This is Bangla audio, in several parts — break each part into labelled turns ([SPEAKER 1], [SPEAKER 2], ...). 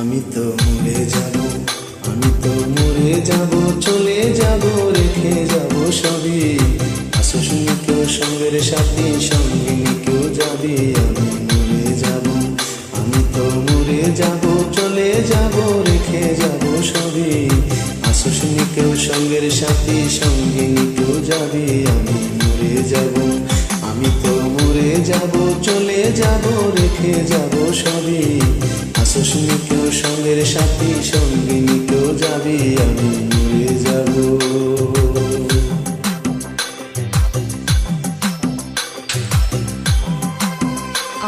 [SPEAKER 1] আমি তো মরে যাব, আমি তো মরে যাব, চলে যাব, রেখে যাব সবই। আসো শুনি কেউ সঙ্গের সাথী, সঙ্গিনী কেউ যাবি। আমি মরে যাব, আমি তো মরে যাব, চলে যাব, রেখে যাব সবই। আসো শুনি কেউ সঙ্গের সাথী, সঙ্গিনী কেউ যাবি। আমি মরে যাব, আমি তো মরে যাব, চলে যাব, রেখে যাব সবই। আসো শুনি কেউ সঙ্গের সাথী, সঙ্গিনী কেউ যাবি। আমি মরে যাব।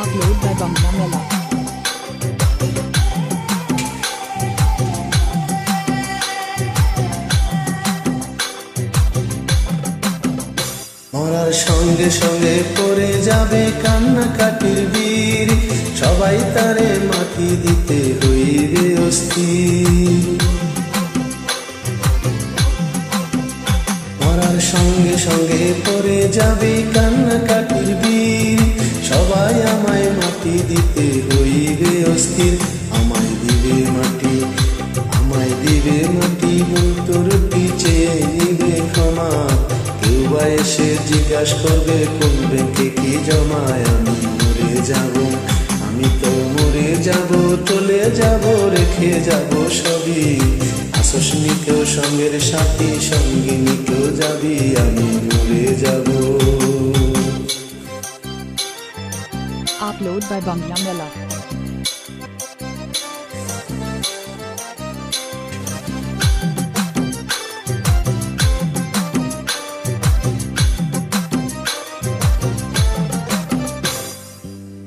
[SPEAKER 2] Upload by Bangla Mela.
[SPEAKER 1] মরার সঙ্গে সঙ্গে পড়ে যাবে কান্নাকাটির বীর, সবাই তারে মাটি দিতে হইবে অস্থির। মরার সঙ্গে সঙ্গে পড়ে যাবে কান্নাকাটির বীর, সবাই আমায় মাটি দিতে হইবে অস্থির। আমায় দিবে মাটি, আমায় দিবে মাটি, তোর পিছে নিবে ক্ষমা। কেউ বা এসে জিজ্ঞাস করবে কোন ব্যাংকে কি জমায়। আমি মরে যাব, আমি তো মরে যাব, চলে যাব, রেখে যাব সবই। আসো শুনি কেউ সঙ্গের সাথী, সঙ্গিনী কেউ যাবি। আমি মরে যাব।
[SPEAKER 2] Upload by Bangla Mela.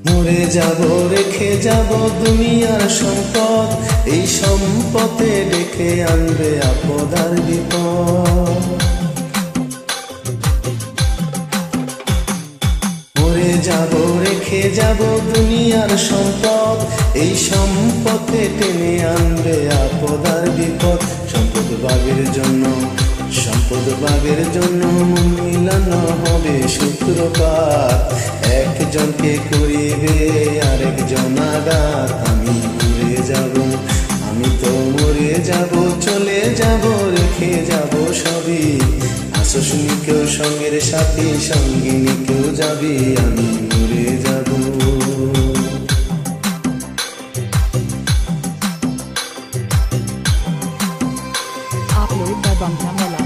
[SPEAKER 1] মরে যাব, রেখে যাব দুনিয়ার সম্পদ, এই সম্পদে ডেকে আনবে আপদ আর বিপদ। মরে যাব, রেখে যাব দুনিয়ার সম্পদ, এই সম্পদে টেনে আনবে আপদ আর বিপদ। সম্পদ ভাগের জন্য, সম্পদ ভাগের জন্য মন মিলানো হবে সূত্রপাত। একজনকে করিবে আরেকজন আঘাত। আমি মরে যাব, আমি তো মরে যাব, চলে যাব, রেখে যাব সবই। আসো শুনি কেউ সঙ্গের সাথী, সঙ্গিনী কেউ যাবি। আমি মরে যাব।
[SPEAKER 2] Upload by Bangla Mela.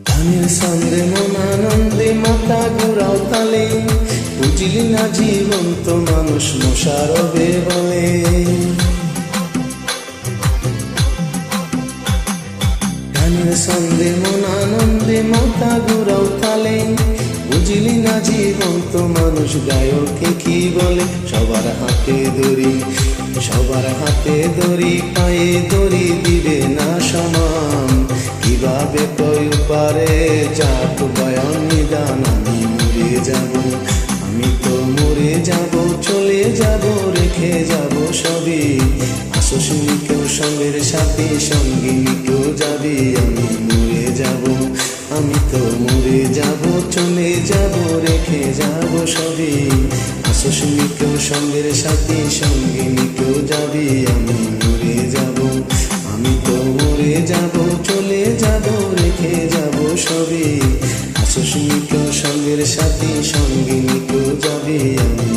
[SPEAKER 1] ধানের সঙ্গে মন আনন্দে মাথা ঘুরাও তালে, বুঝলি না জীবন্ত মানুষ মশারবে বলে। ধানের সঙ্গে মন আনন্দে মাথা ঘুরাও তালে, বুঝলি না জীবন্ত মানুষ গায়কে কি বলে। সবার হাতে দড়ি, সবার হাতে দড়ি, পায়ে দড়ি দিবে না সমান। কিভাবে কই পারে যাক বয়ান নিদান। আমি মরে যাব, আমি তো মরে যাব, চলে যাব, রেখে যাব সবই। আসো শুনি কেউ সঙ্গের সাথে, সঙ্গিনী কেউ যাবি। আমি মরে যাব, আমি তো মরে যাব, চলে যাব, রেখে যাব সবই। আসো শুনি কেউ সঙ্গের সাথে, সঙ্গিনী কেউ যাবি। আমি মরে যাব, আমি তো মরে যাব, চলে যাব, রেখে যাব সবই। আসো শুনি কেউ সঙ্গের সাথী, সঙ্গিনী কেউ যাবি। আমি